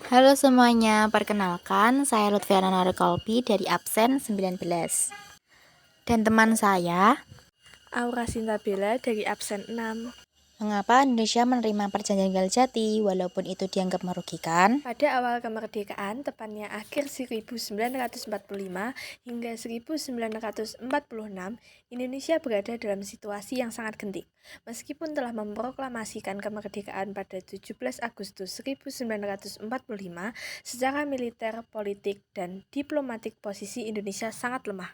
Halo semuanya, perkenalkan saya Lutfiana Narikolpi dari absen 19. Dan teman saya, Aura Sintabela dari absen 6. mengapa Indonesia menerima perjanjian Galjati walaupun itu dianggap merugikan? Pada awal kemerdekaan, tepatnya akhir 1945 hingga 1946, Indonesia berada dalam situasi yang sangat genting. Meskipun telah memproklamasikan kemerdekaan pada 17 Agustus 1945, secara militer, politik, dan diplomatik posisi Indonesia sangat lemah.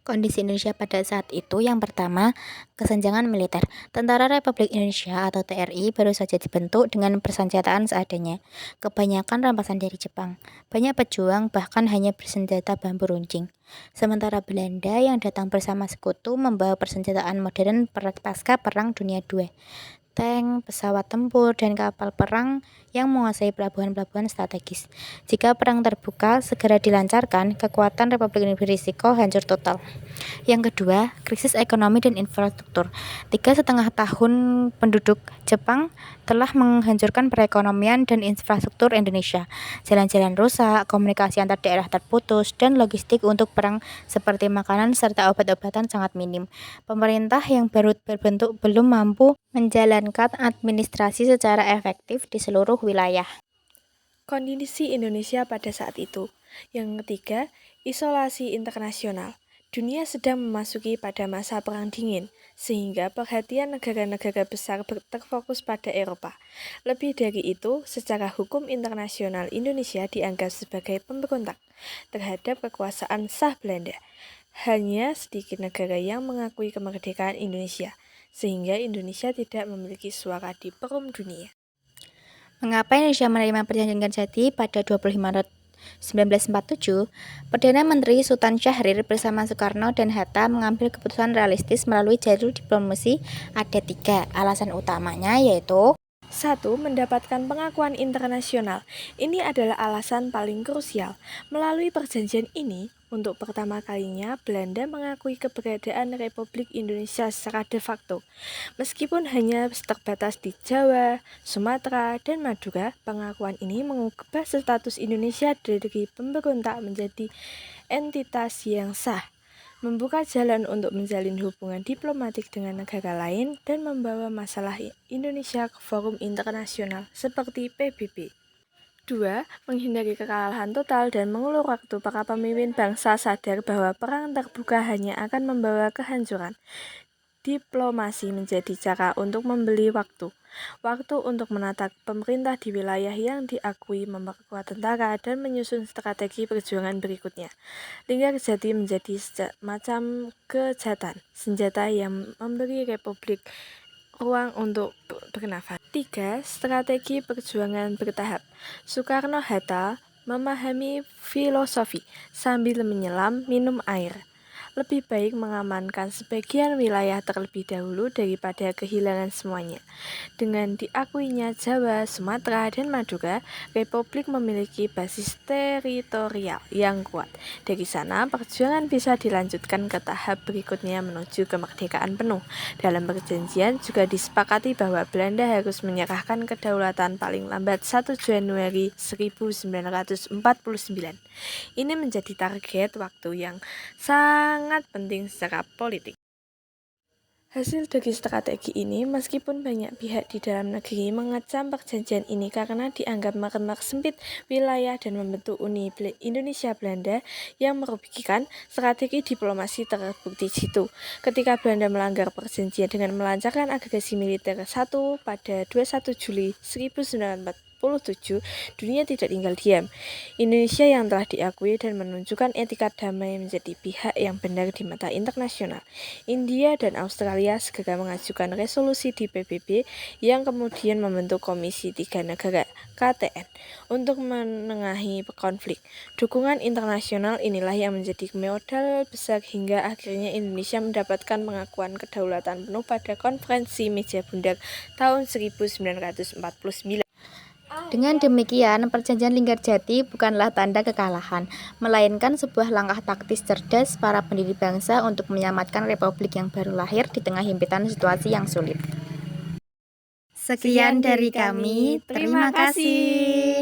Kondisi Indonesia pada saat itu yang pertama, kesenjangan militer. Tentara Republik Indonesia atau TRI baru saja dibentuk dengan persenjataan seadanya. Kebanyakan rampasan dari Jepang. Banyak pejuang bahkan hanya bersenjata bambu runcing. Sementara Belanda yang datang bersama sekutu membawa persenjataan modern pasca Perang Dunia II. Tank, pesawat tempur, dan kapal perang yang menguasai pelabuhan-pelabuhan strategis. Jika perang terbuka segera dilancarkan, kekuatan Republik ini berisiko hancur total. Yang kedua, krisis ekonomi dan infrastruktur. 3,5 tahun penduduk Jepang telah menghancurkan perekonomian dan infrastruktur Indonesia. Jalan-jalan rusak, komunikasi antar daerah terputus, dan logistik untuk perang seperti makanan serta obat-obatan sangat minim. Pemerintah yang baru berbentuk belum mampu menjalankan administrasi secara efektif di seluruh wilayah. Kondisi Indonesia pada saat itu. Yang ketiga, isolasi internasional. Dunia sedang memasuki pada masa Perang Dingin, sehingga perhatian negara-negara besar terfokus pada Eropa. Lebih dari itu, secara hukum internasional Indonesia dianggap sebagai pemberontak terhadap kekuasaan sah Belanda. Hanya sedikit negara yang mengakui kemerdekaan Indonesia, sehingga Indonesia tidak memiliki suara di Forum Dunia. Mengapa Indonesia menerima perjanjian Galjati pada 25 Maret 1947? Perdana Menteri Sultan Syahrir bersama Soekarno dan Hatta mengambil keputusan realistis melalui jalur diplomasi. Ada 3 alasan utamanya, yaitu 1. Mendapatkan pengakuan internasional. Ini adalah alasan paling krusial. Melalui perjanjian ini, untuk pertama kalinya Belanda mengakui keberadaan Republik Indonesia secara de facto. Meskipun hanya terbatas di Jawa, Sumatera, dan Madura, pengakuan ini mengubah status Indonesia dari pemberontak menjadi entitas yang sah, membuka jalan untuk menjalin hubungan diplomatik dengan negara lain, dan membawa masalah Indonesia ke forum internasional seperti PBB. 2. Menghindari kekalahan total dan mengulur waktu. Para pemimpin bangsa sadar bahwa perang terbuka hanya akan membawa kehancuran. Diplomasi menjadi cara untuk membeli waktu. Waktu untuk menata pemerintah di wilayah yang diakui, memperkuat tentara, dan menyusun strategi perjuangan berikutnya. Linggarjati menjadi semacam kejahatan, senjata yang memberi Republik ruang untuk bernafas. 3. Strategi perjuangan bertahap. Soekarno-Hatta memahami filosofi sambil menyelam minum air. Lebih baik mengamankan sebagian wilayah terlebih dahulu daripada kehilangan semuanya. Dengan diakuinya Jawa, Sumatera, dan Madura, Republik memiliki basis teritorial yang kuat. Dari sana, perjuangan bisa dilanjutkan ke tahap berikutnya menuju kemerdekaan penuh. Dalam perjanjian juga disepakati bahwa Belanda harus menyerahkan kedaulatan paling lambat 1 Januari 1949. Ini menjadi target waktu yang sangat penting secara politik. Hasil dari strategi ini, meskipun banyak pihak di dalam negeri mengecam perjanjian ini karena dianggap mempersempit wilayah dan membentuk Uni Indonesia Belanda yang merugikan, strategi diplomasi terbukti jitu. Ketika Belanda melanggar perjanjian dengan melancarkan agresi militer 1 pada 21 Juli 1947, dunia tidak tinggal diam. Indonesia yang telah diakui dan menunjukkan etika damai menjadi pihak yang benar di mata internasional. India dan Australia segera mengajukan resolusi di PBB yang kemudian membentuk Komisi 3 Negara (KTN) untuk menengahi konflik. Dukungan internasional inilah yang menjadi modal besar hingga akhirnya Indonesia mendapatkan pengakuan kedaulatan penuh pada Konferensi Meja Bundar tahun 1949. Dengan demikian, perjanjian Linggarjati bukanlah tanda kekalahan, melainkan sebuah langkah taktis cerdas para pendiri bangsa untuk menyelamatkan republik yang baru lahir di tengah himpitan situasi yang sulit. Sekian dari kami, terima kasih.